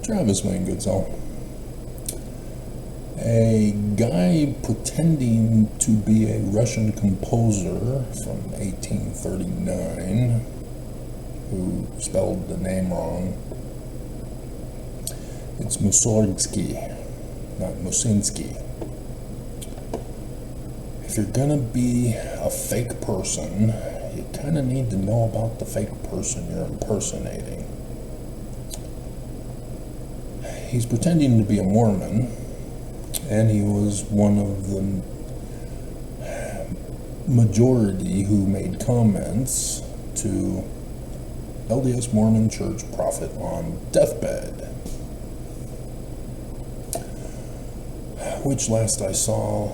Travis, my good soul. A guy pretending to be a Russian composer from 1839 who spelled the name wrong. It's Mussorgsky, not Musinski. If you're gonna be a fake person, you kind of need to know about the fake person you're impersonating. He's pretending to be a Mormon, and he was one of the majority who made comments to LDS Mormon Church prophet on deathbed, which last I saw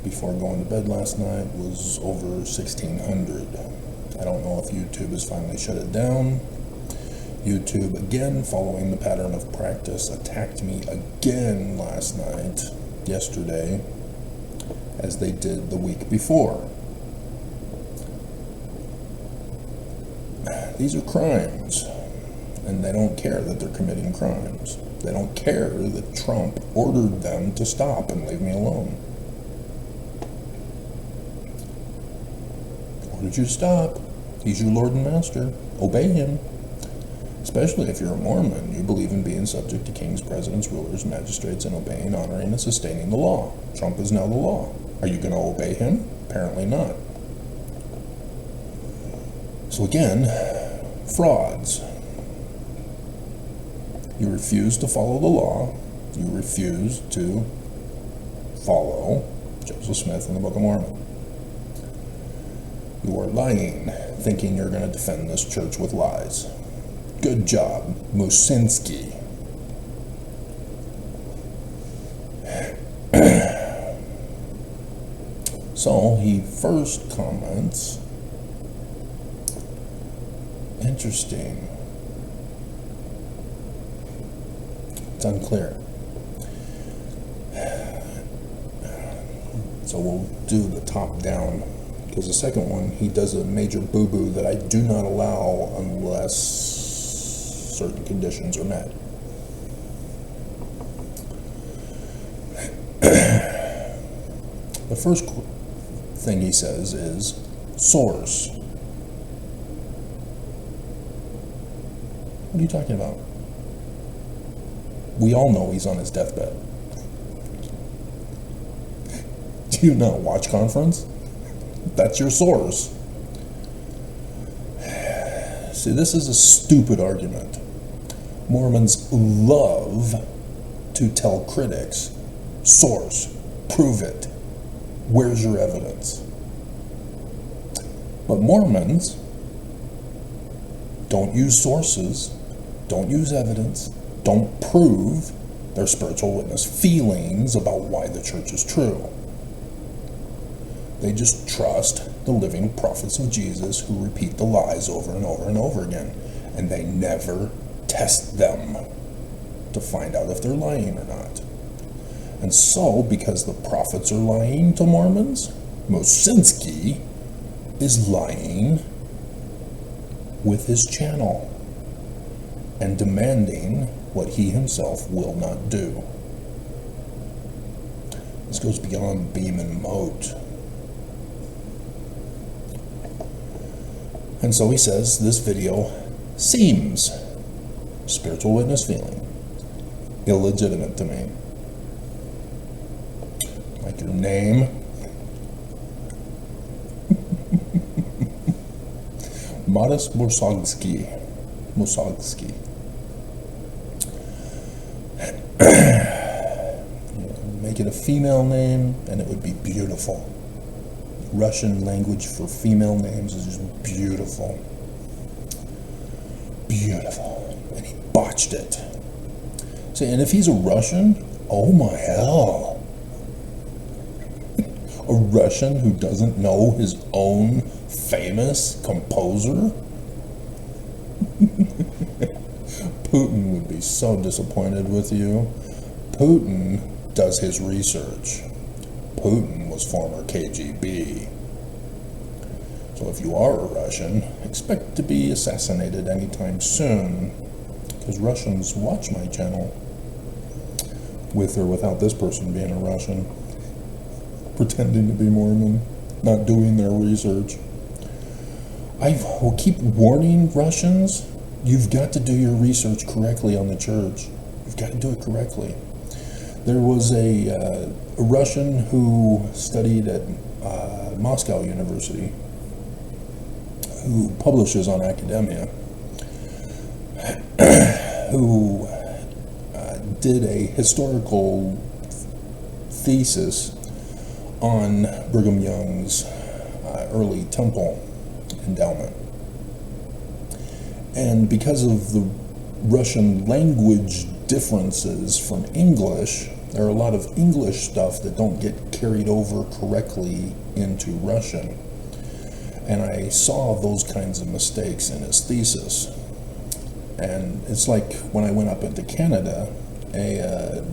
before going to bed last night was over 1,600. I don't know if YouTube has finally shut it down. YouTube, again, following the pattern of practice, attacked me again last night, yesterday, as they did the week before. These are crimes, and they don't care that they're committing crimes. They don't care that Trump ordered them to stop and leave me alone. Ordered you to stop. He's your Lord and Master. Obey him. Especially if you're a Mormon, you believe in being subject to kings, presidents, rulers, magistrates, and obeying, honoring, and sustaining the law. Trump is now the law. Are you going to obey him? Apparently not. So again, frauds. You refuse to follow the law. You refuse to follow Joseph Smith in the Book of Mormon. You are lying, thinking you're going to defend this church with lies. Good job, Musinski. So he first comments, interesting. It's unclear. So we'll do the top down, because the second one, he does a major boo-boo that I do not allow unless certain conditions are met. The first thing he says is source. What are you talking about? We all know he's on his deathbed. Do you not watch conference? That's your source. See, this is a stupid argument. Mormons love to tell critics, source, prove it, where's your evidence? But Mormons don't use sources, don't use evidence, don't prove their spiritual witness feelings about why the church is true. They just trust the living prophets of Jesus who repeat the lies over and over and over again, and they never test them to find out if they're lying or not. And so, because the prophets are lying to Mormons, Musinski is lying with his channel and demanding what he himself will not do. This goes beyond beam and moat. And so he says, this video seems, spiritual witness feeling, illegitimate to me. Like your name. Modest Mussorgsky. Make it a female name and it would be beautiful. Russian language for female names is just beautiful. Beautiful. And he botched it. See, and if he's a Russian, oh my hell. A Russian who doesn't know his own famous composer? Putin would be so disappointed with you. Putin does his research. Putin was former KGB. So if you are a Russian, expect to be assassinated anytime soon, because Russians watch my channel, with or without this person being a Russian, pretending to be Mormon, not doing their research. I will keep warning Russians, you've got to do your research correctly on the church. You've got to do it correctly. There was a Russian who studied at Moscow University, who publishes on academia, who did a historical thesis on Brigham Young's early temple endowment. And because of the Russian language differences from English, there are a lot of English stuff that don't get carried over correctly into Russian. And I saw those kinds of mistakes in his thesis. And it's like when I went up into Canada, a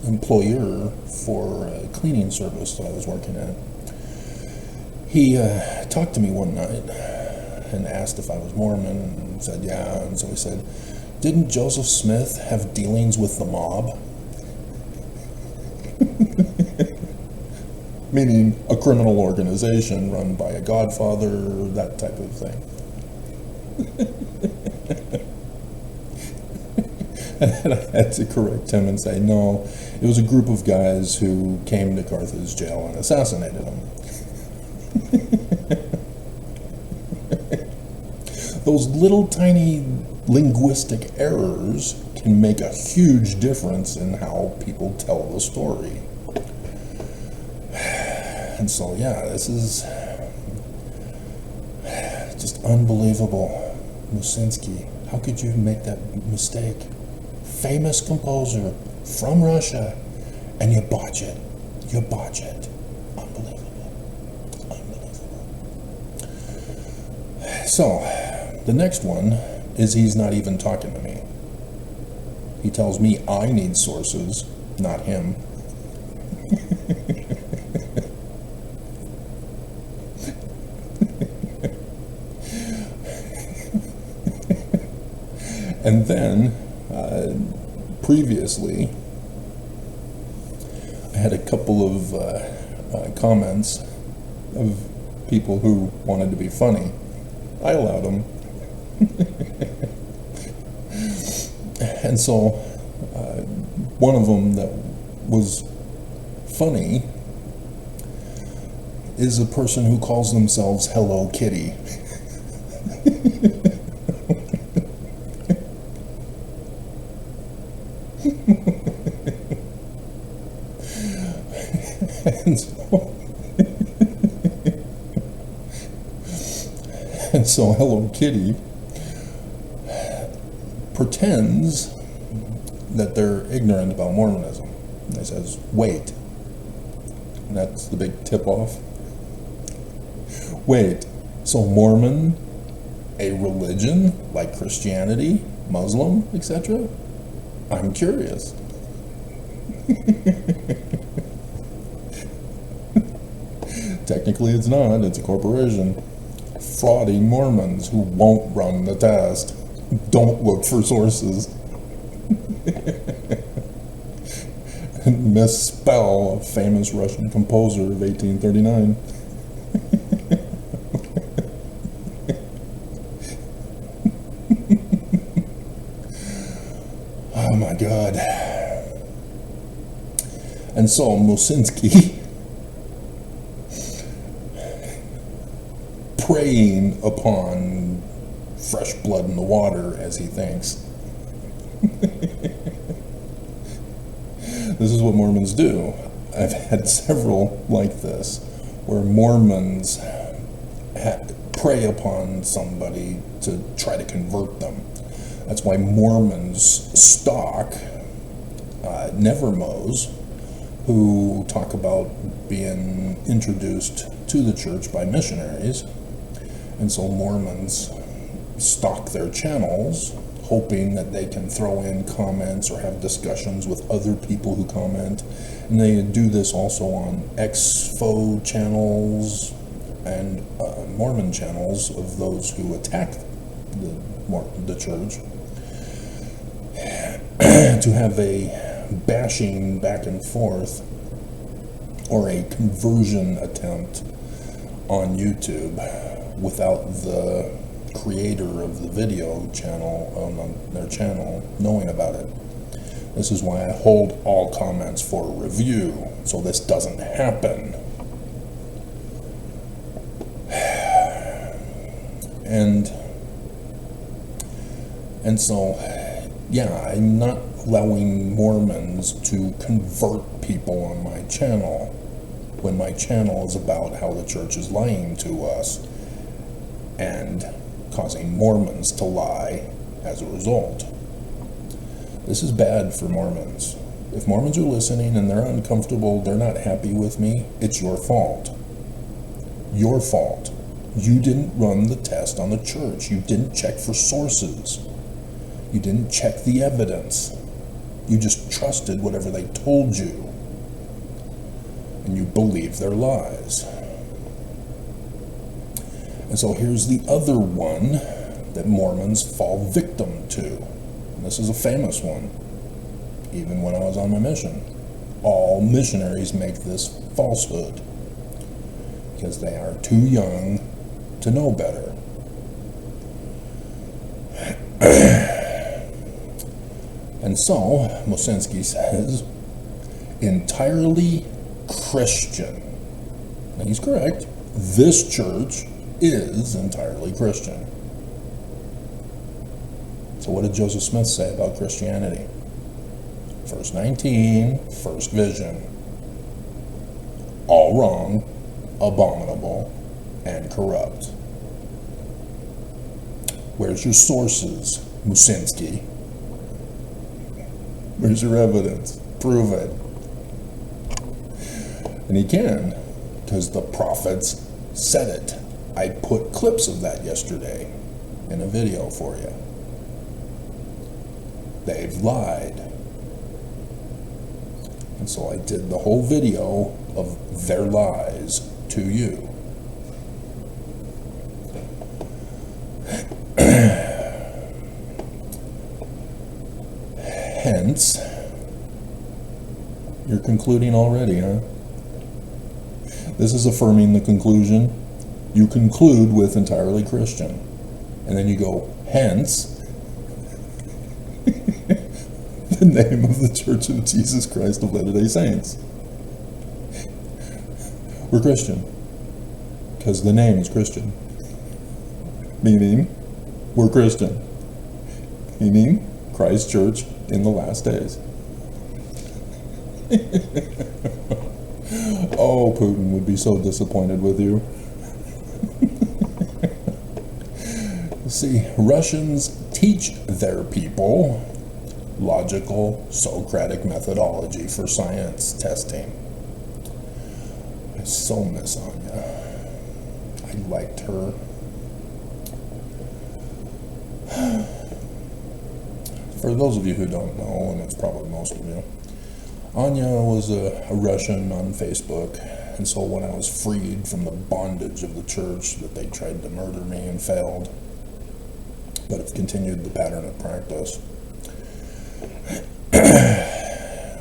employer for a cleaning service that I was working at, he talked to me one night and asked if I was Mormon, and said yeah, and so he said, didn't Joseph Smith have dealings with the mob? Meaning a criminal organization run by a godfather, that type of thing. And I had to correct him and say, no, it was a group of guys who came to Carthage jail and assassinated him. Those little tiny linguistic errors can make a huge difference in how people tell the story. And so, yeah, this is just unbelievable. Musinski, how could you make that mistake? Famous composer from Russia, and you botch it. You botch it. Unbelievable. Unbelievable. So, the next one is he's not even talking to me. He tells me I need sources, not him. And then, previously, I had a couple of comments of people who wanted to be funny. I allowed them. And so, one of them that was funny is a person who calls themselves Hello Kitty. And so Hello Kitty pretends that they're ignorant about Mormonism. And he says, wait. And that's the big tip-off. Wait, so Mormon, a religion like Christianity, Muslim, etc.? I'm curious. Technically it's not, it's a corporation. Fraudy Mormons who won't run the test. Don't look for sources. And misspell a famous Russian composer of 1839. Oh my God. And so Musinski, preying upon fresh blood in the water, as he thinks. This is what Mormons do. I've had several like this, where Mormons prey upon somebody to try to convert them. That's why Mormons stalk Nevermos, who talk about being introduced to the church by missionaries. And so Mormons stalk their channels, hoping that they can throw in comments or have discussions with other people who comment. And they do this also on exfo channels and Mormon channels of those who attack the church. to have a bashing back and forth or a conversion attempt on YouTube without the creator of the video channel on their channel knowing about it. This is why I hold all comments for review, so this doesn't happen. And so, yeah, I'm not allowing Mormons to convert people on my channel when my channel is about how the church is lying to us and causing Mormons to lie as a result. This is bad for Mormons. If Mormons are listening and they're uncomfortable, they're not happy with me, it's your fault. Your fault. You didn't run the test on the church. You didn't check for sources. You didn't check the evidence. You just trusted whatever they told you. And you believed their lies. And so here's the other one that Mormons fall victim to. And this is a famous one, even when I was on my mission. All missionaries make this falsehood because they are too young to know better. And so, Mosinski says, entirely Christian. And he's correct. This church is entirely Christian. So what did Joseph Smith say about Christianity? Verse 19, first vision. All wrong, abominable, and corrupt. Where's your sources, Mosinski? Where's your evidence? Prove it. And he can, because the prophets said it. I put clips of that yesterday in a video for you. They've lied. And so I did the whole video of their lies to you. Hence, you're concluding already, huh? This is affirming the conclusion. You conclude with entirely Christian. And then you go, hence, the name of the Church of Jesus Christ of Latter-day Saints. We're Christian. Because the name is Christian. Meaning, we're Christian. Meaning, Christ Church in the last days. Oh, Putin would be so disappointed with you. See, Russians teach their people logical Socratic methodology for science testing. I so miss Anya. I liked her. For those of you who don't know, and it's probably most of you, Anya was a Russian on Facebook, and so when I was freed from the bondage of the church that they tried to murder me and failed, but have continued the pattern of practice, I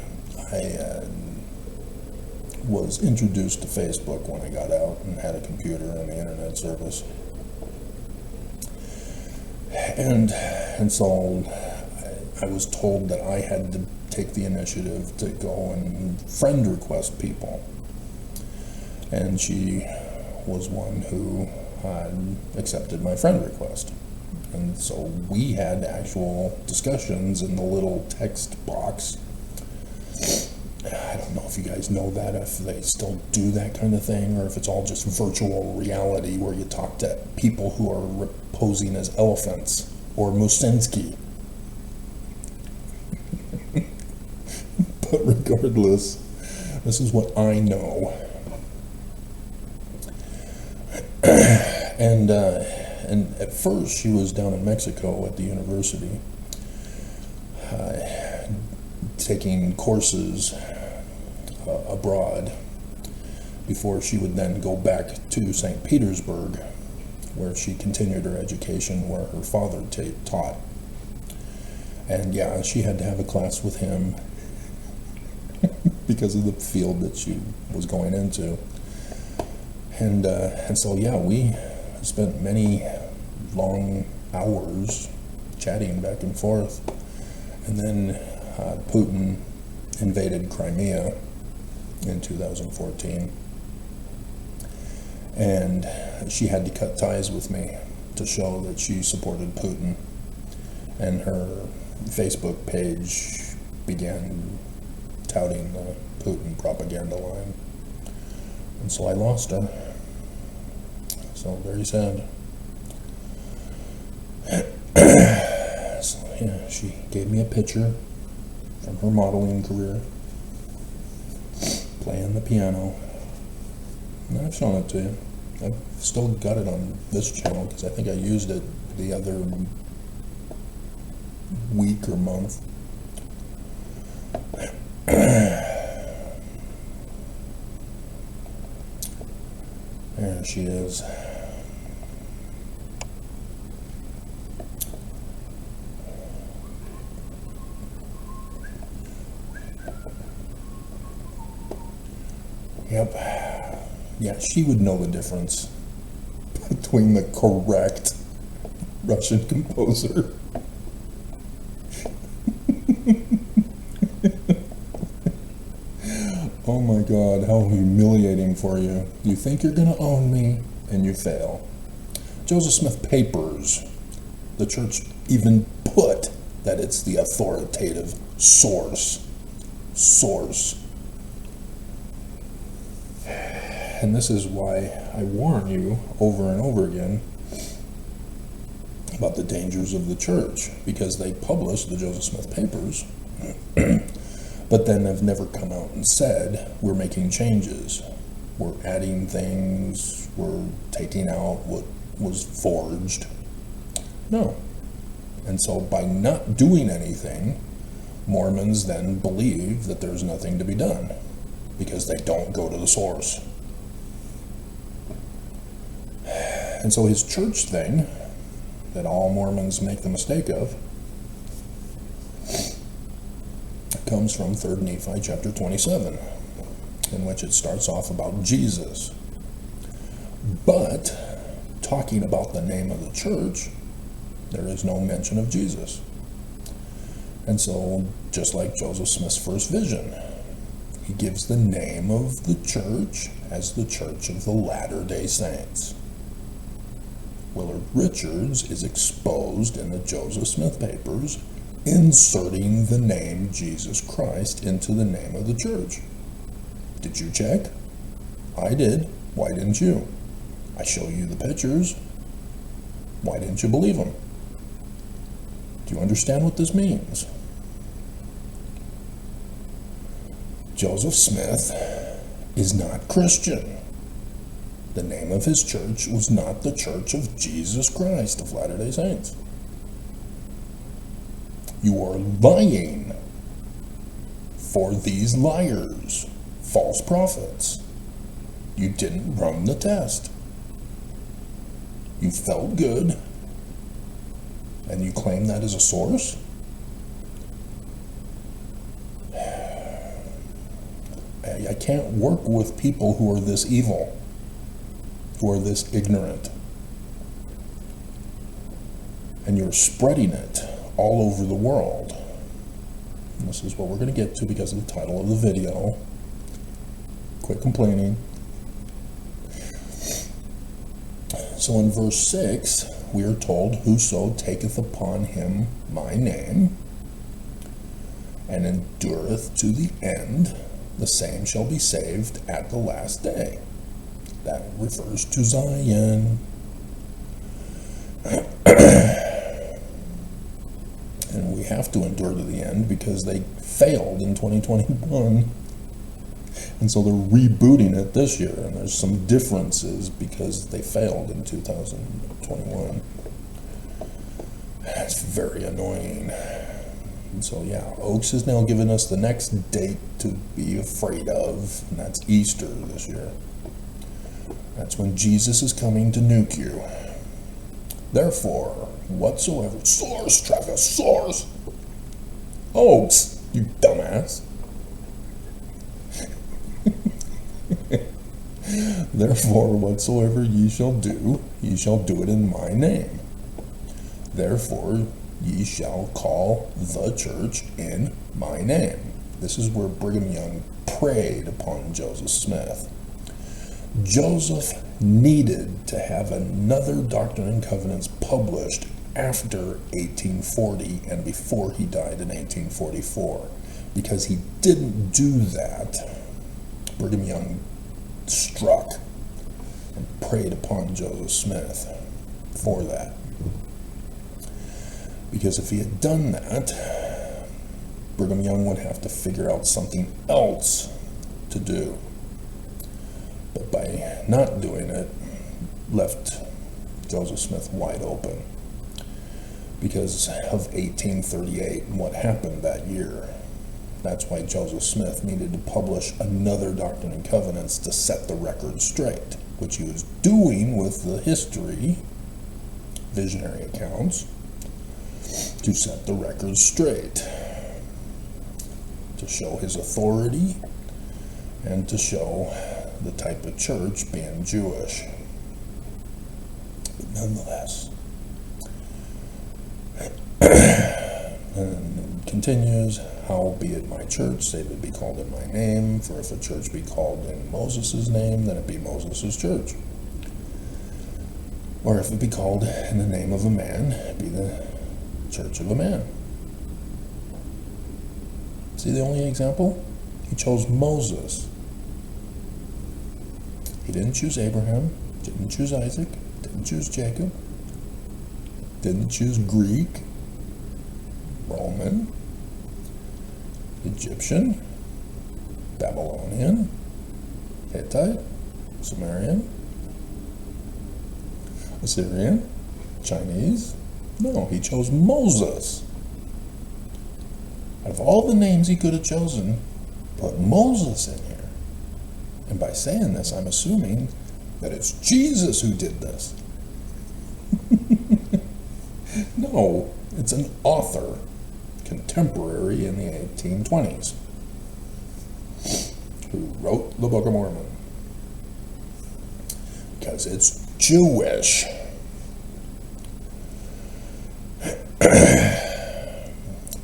was introduced to Facebook when I got out and had a computer and the internet service. And so I was told that I had to take the initiative to go and friend request people. And she was one who accepted my friend request. And so we had actual discussions in the little text box. I don't know if you guys know that, if they still do that kind of thing, or if it's all just virtual reality where you talk to people who are posing as elephants or Mosinski. But regardless, this is what I know. And at first she was down in Mexico at the university taking courses abroad before she would then go back to St. Petersburg, where she continued her education where her father taught. And yeah, she had to have a class with him because of the field that she was going into. And so, yeah, we spent many long hours chatting back and forth. And then Putin invaded Crimea in 2014. And she had to cut ties with me to show that she supported Putin. And her Facebook page began touting the Putin propaganda line. And so I lost her. So very sad. So yeah, she gave me a picture from her modeling career, playing the piano. And I've shown it to you. I've still got it on this channel because I think I used it the other week or month. There she is. Yep. Yeah, she would know the difference between the correct Russian composer. Oh my God, how humiliating for you. You think you're going to own me, and you fail. Joseph Smith Papers, the church even put that it's the authoritative source. And this is why I warn you over and over again about the dangers of the church, because they publish the Joseph Smith Papers, but then have never come out and said, we're making changes, we're adding things, we're taking out what was forged. No. And so by not doing anything, Mormons then believe that there's nothing to be done, because they don't go to the source. And so his church thing, that all Mormons make the mistake of, comes from 3 Nephi chapter 27, in which it starts off about Jesus. But, talking about the name of the church, there is no mention of Jesus. And so, just like Joseph Smith's first vision, he gives the name of the church as the Church of the Latter-day Saints. Willard Richards is exposed in the Joseph Smith Papers, inserting the name Jesus Christ into the name of the church. Did you check? I did. Why didn't you? I show you the pictures. Why didn't you believe them? Do you understand what this means? Joseph Smith is not Christian. The name of his church was not the Church of Jesus Christ of Latter-day Saints. You are lying for these liars, false prophets. You didn't run the test. You felt good, and you claim that as a source? I can't work with people who are this evil, who are this ignorant. And you're spreading it all over the world. And this is what we're going to get to because of the title of the video. Quit complaining. So in verse 6, we are told, whoso taketh upon him my name, and endureth to the end, the same shall be saved at the last day. That refers to Zion. And we have to endure to the end because they failed in 2021. And so they're rebooting it this year. And there's some differences because they failed in 2021. That's very annoying. And so, yeah, Oaks has now given us the next date to be afraid of, and that's Easter this year. That's when Jesus is coming to nuke you. Therefore, whatsoever, source, Travis, source, hoax, you dumbass. Therefore, whatsoever ye shall do it in my name. Therefore, ye shall call the church in my name. This is where Brigham Young preyed upon Joseph Smith. Joseph needed to have another Doctrine and Covenants published after 1840 and before he died in 1844. Because he didn't do that, Brigham Young struck and preyed upon Joseph Smith for that. Because if he had done that, Brigham Young would have to figure out something else to do. But by not doing it, left Joseph Smith wide open because of 1838 and what happened that year. That's why Joseph Smith needed to publish another Doctrine and Covenants to set the record straight, which he was doing with the history, visionary accounts, to set the record straight, to show his authority and to show the type of church being Jewish. But nonetheless, and it continues, howbeit my church, save it be called in my name, for if a church be called in Moses' name, then it be Moses' church. Or if it be called in the name of a man, it be the church of a man. See the only example? He chose Moses. He didn't choose Abraham, didn't choose Isaac, didn't choose Jacob, didn't choose Greek, Roman, Egyptian, Babylonian, Hittite, Sumerian, Assyrian, Chinese. No, he chose Moses. Out of all the names he could have chosen, put Moses in here. And by saying this, I'm assuming that it's Jesus who did this. No, it's an author, contemporary in the 1820s, who wrote the Book of Mormon. Because it's Jewish.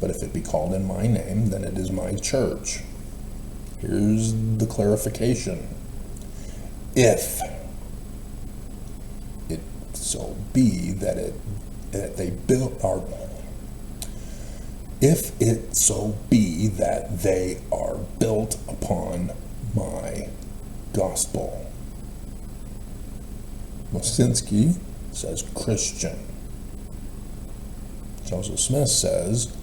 But if it be called in my name, then it is my church. Here's the clarification. If it so be that they built our, if it so be that they are built upon my gospel. Mosinski says Christian. Joseph Smith says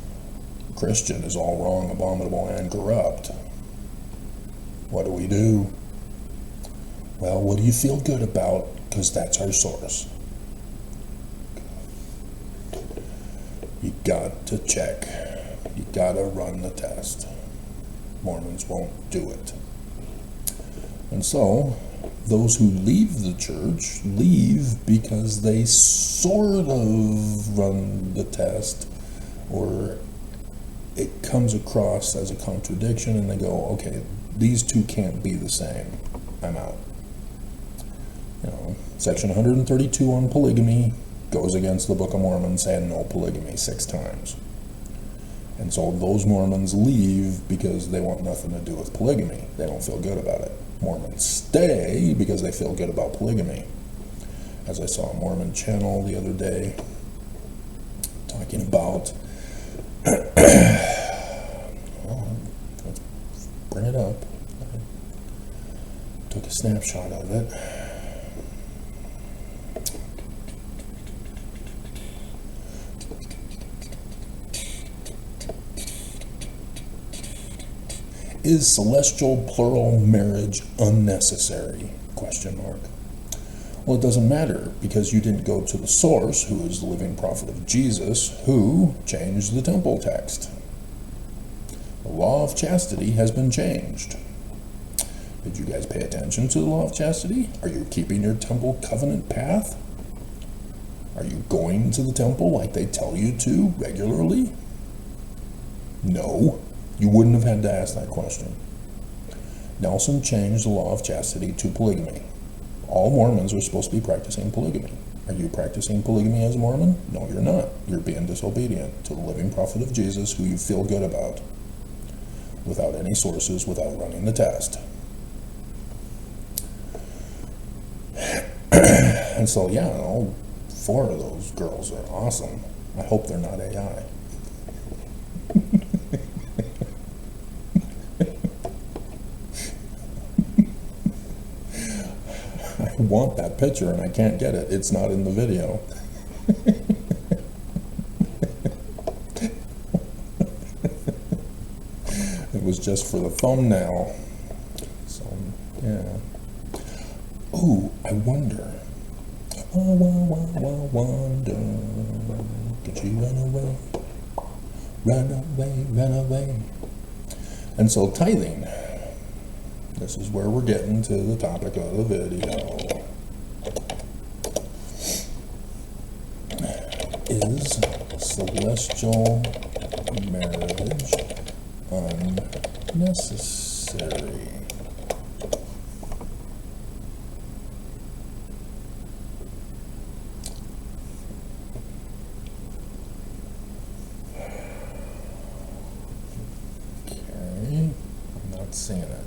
Christian is all wrong, abominable, and corrupt. What do? Well, what do you feel good about? Because that's our source. You got to check. You got to run the test. Mormons won't do it. And so, those who leave the church leave because they sort of run the test, or it comes across as a contradiction and they go, okay, these two can't be the same. I'm out. You know, section 132 on polygamy goes against the Book of Mormon saying no polygamy 6 times. And so those Mormons leave because they want nothing to do with polygamy. They don't feel good about it. Mormons stay because they feel good about polygamy. As I saw a Mormon channel the other day talking about well, let's bring it up. I took a snapshot of it. Is celestial plural marriage unnecessary? Question mark. Well, it doesn't matter, because you didn't go to the source, who is the living prophet of Jesus, who changed the temple text. The law of chastity has been changed. Did you guys pay attention to the law of chastity? Are you keeping your temple covenant path? Are you going to the temple like they tell you to regularly? No, you wouldn't have had to ask that question. Nelson changed the law of chastity to polygamy. All Mormons are supposed to be practicing polygamy. Are you practicing polygamy as a Mormon? No, you're not. You're being disobedient to the living prophet of Jesus, who you feel good about, without any sources, without running the test. And so, yeah, all 4 of those girls are awesome. I hope they're not AI. I want that picture and I can't get it. It's not in the video. It was just for the thumbnail. So, yeah. Ooh, I wonder. I wonder. Did you run away? Run away, run away. And so tithing. This is where we're getting to the topic of the video. Is celestial marriage unnecessary? Okay, I'm not seeing it.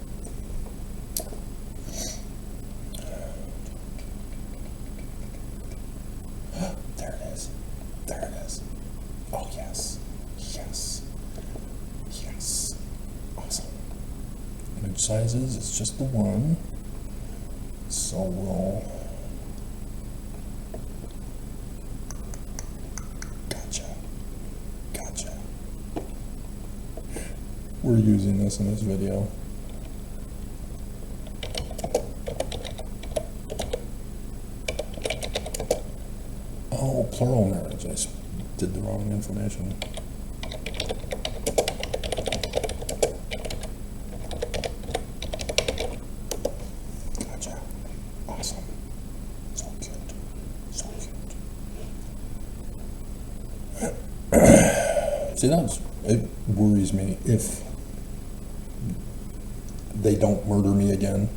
Sizes, it's just the one, so we'll gotcha. We're using this in this video. Oh, plural marriage, I did the wrong information. See, it worries me if they don't murder me again,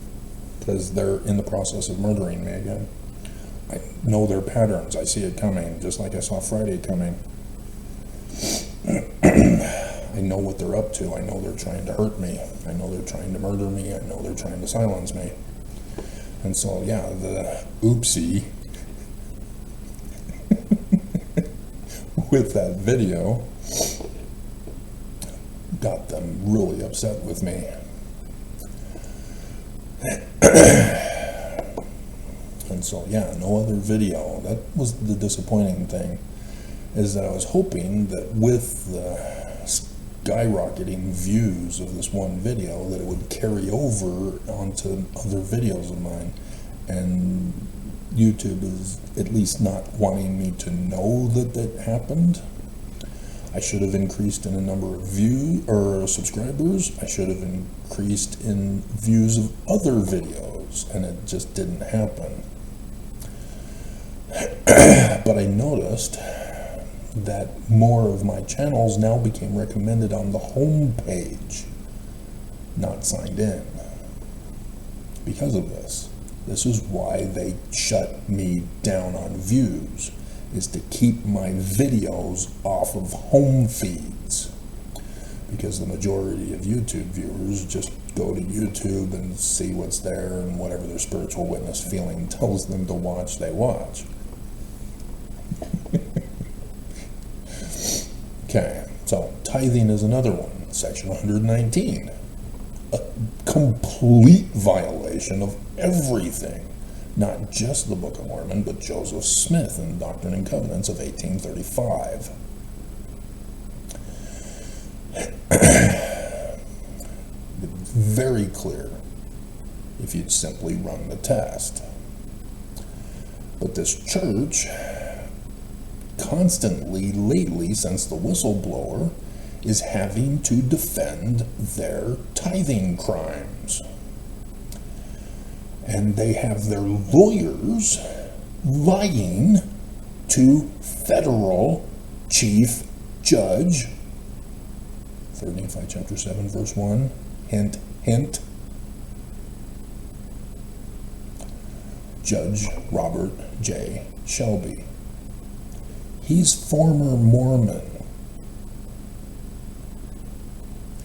because they're in the process of murdering me again. I know their patterns. I see it coming, just like I saw Friday coming. I know what they're up to. I know they're trying to hurt me. I know they're trying to murder me. I know they're trying to silence me. And so, yeah, the oopsie with that video got them really upset with me. And so, yeah, no other video. That was the disappointing thing, is that I was hoping that with the skyrocketing views of this one video, that it would carry over onto other videos of mine. And YouTube is at least not wanting me to know that that happened. I should have increased in a number of views or subscribers. I should have increased in views of other videos, and it just didn't happen. But I noticed that more of my channels now became recommended on the home page, not signed in, because of this. This is why they shut me down on views, is to keep my videos off of home feeds, because the majority of YouTube viewers just go to YouTube and see what's there, and whatever their spiritual witness feeling tells them to watch, they watch. Okay, so tithing is another one, section 119, a complete violation of everything. Not just the Book of Mormon, but Joseph Smith and Doctrine and Covenants of 1835. Very clear if you'd simply run the test. But this church, constantly lately, since the whistleblower, is having to defend their tithing crimes. And they have their lawyers lying to federal chief judge, 3 Nephi chapter 7, verse 1. Hint, hint. Judge Robert J. Shelby. He's former Mormon.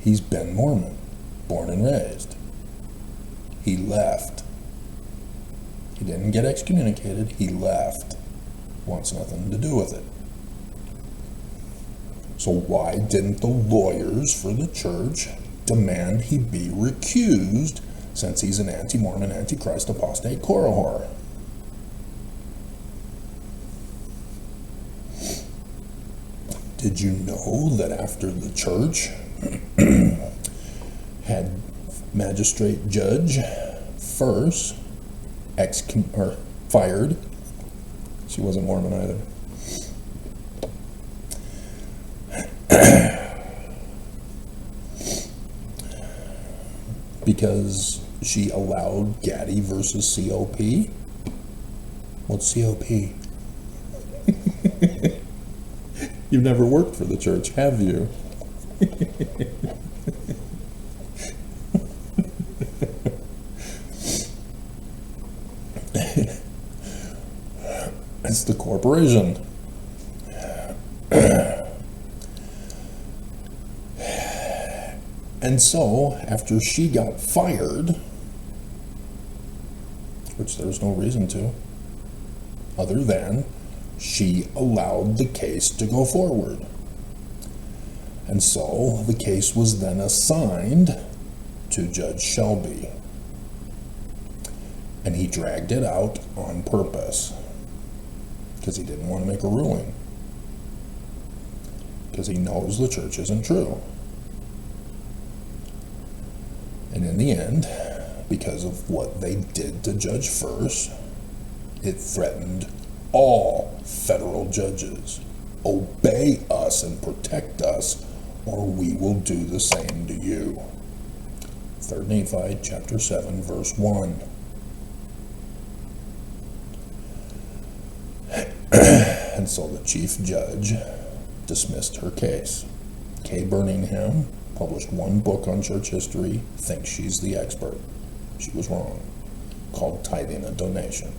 He's been Mormon, born and raised. He left. He didn't get excommunicated, he left. Wants nothing to do with it. So why didn't the lawyers for the church demand he be recused, since he's an anti-Mormon, anti-Christ, apostate, Korahor? Did you know that after the church had magistrate judge first fired? She wasn't Mormon either. Because she allowed Gaddy versus COP. What's COP? You've never worked for the church, have you? It's the corporation. And so, after she got fired, which there's no reason to, other than she allowed the case to go forward. And so, the case was then assigned to Judge Shelby. And he dragged it out on purpose, because he didn't want to make a ruling. Because he knows the church isn't true. And in the end, because of what they did to Judge First, it threatened all federal judges. Obey us and protect us, or we will do the same to you. 3 Nephi chapter 7, verse 1. And so the chief judge dismissed her case. Kay Birmingham published one book on church history, thinks she's the expert. She was wrong. Called Tithing a Donation.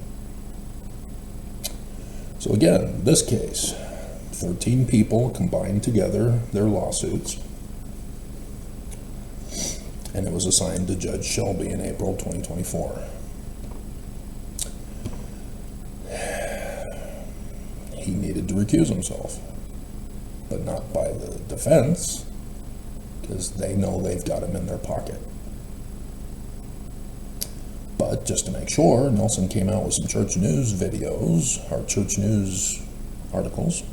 So again, this case, 13 people combined together their lawsuits, and it was assigned to Judge Shelby in April 2024. He needed to recuse himself, but not by the defense, because they know they've got him in their pocket. But just to make sure, Nelson came out with some church news videos, or church news articles,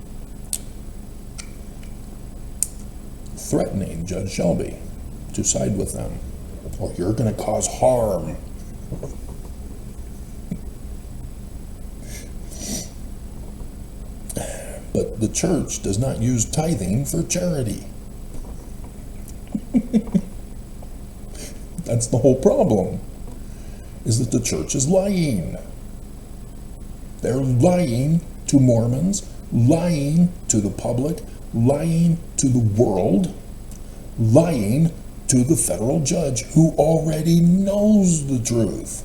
threatening Judge Shelby to side with them, or you're going to cause harm. But the church does not use tithing for charity. That's the whole problem, is that the church is lying. They're lying to Mormons, lying to the public, lying to the world, lying to the federal judge who already knows the truth,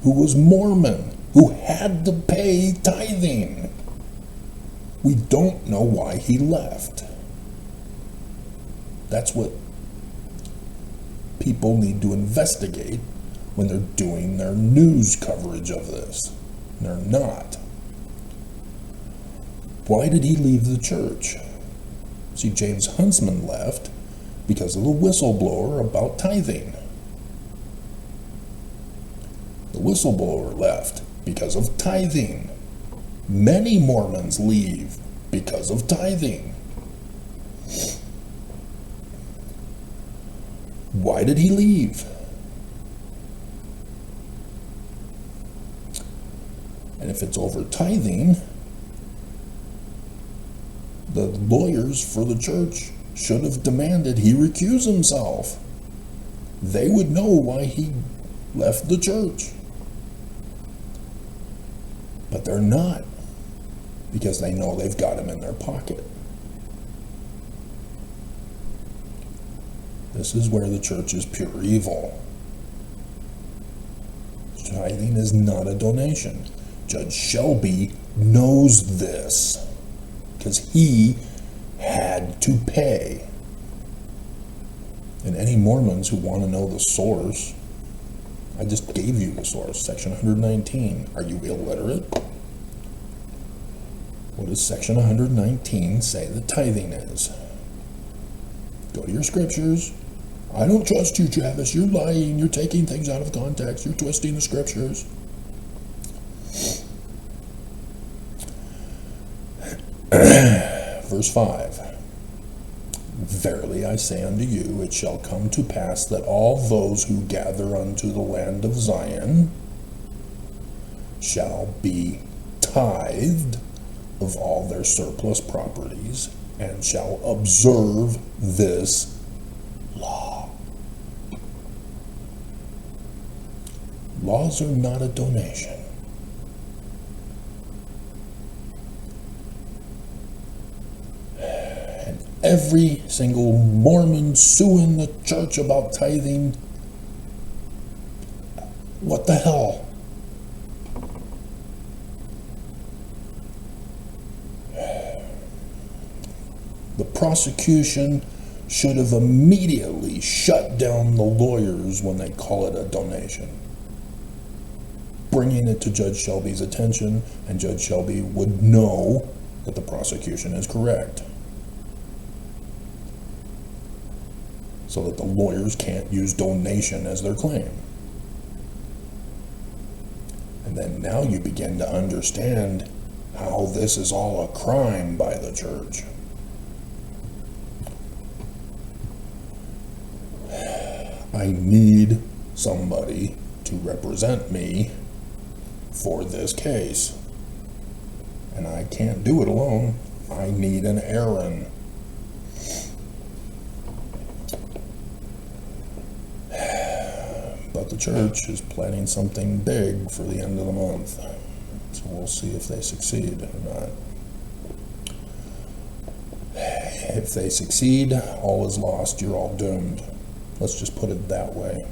who was Mormon, who had to pay tithing. We don't know why he left. That's what people need to investigate when they're doing their news coverage of this. They're not. Why did he leave the church? See, James Huntsman left because of the whistleblower about tithing. The whistleblower left because of tithing. Many Mormons leave because of tithing. Why did he leave? And if it's over tithing, the lawyers for the church should have demanded he recuse himself. They would know why he left the church. But they're not, because they know they've got him in their pocket. This is where the church is pure evil. Tithing is not a donation. Judge Shelby knows this because he had to pay. And any Mormons who want to know the source, I just gave you the source, section 119. Are you illiterate? What does section 119 say that tithing is? Go to your scriptures. I don't trust you, Travis. You're lying. You're taking things out of context. You're twisting the scriptures. Verse 5. Verily I say unto you, it shall come to pass that all those who gather unto the land of Zion shall be tithed of all their surplus properties, and shall observe this law. Laws are not a donation. And every single Mormon suing the church about tithing, what the hell? The prosecution should have immediately shut down the lawyers when they call it a donation, bringing it to Judge Shelby's attention, and Judge Shelby would know that the prosecution is correct, so that the lawyers can't use donation as their claim. And then now you begin to understand how this is all a crime by the church. I need somebody to represent me for this case. And I can't do it alone. I need an Aaron. But the church is planning something big for the end of the month. So we'll see if they succeed or not. If they succeed, all is lost. You're all doomed. Let's just put it that way.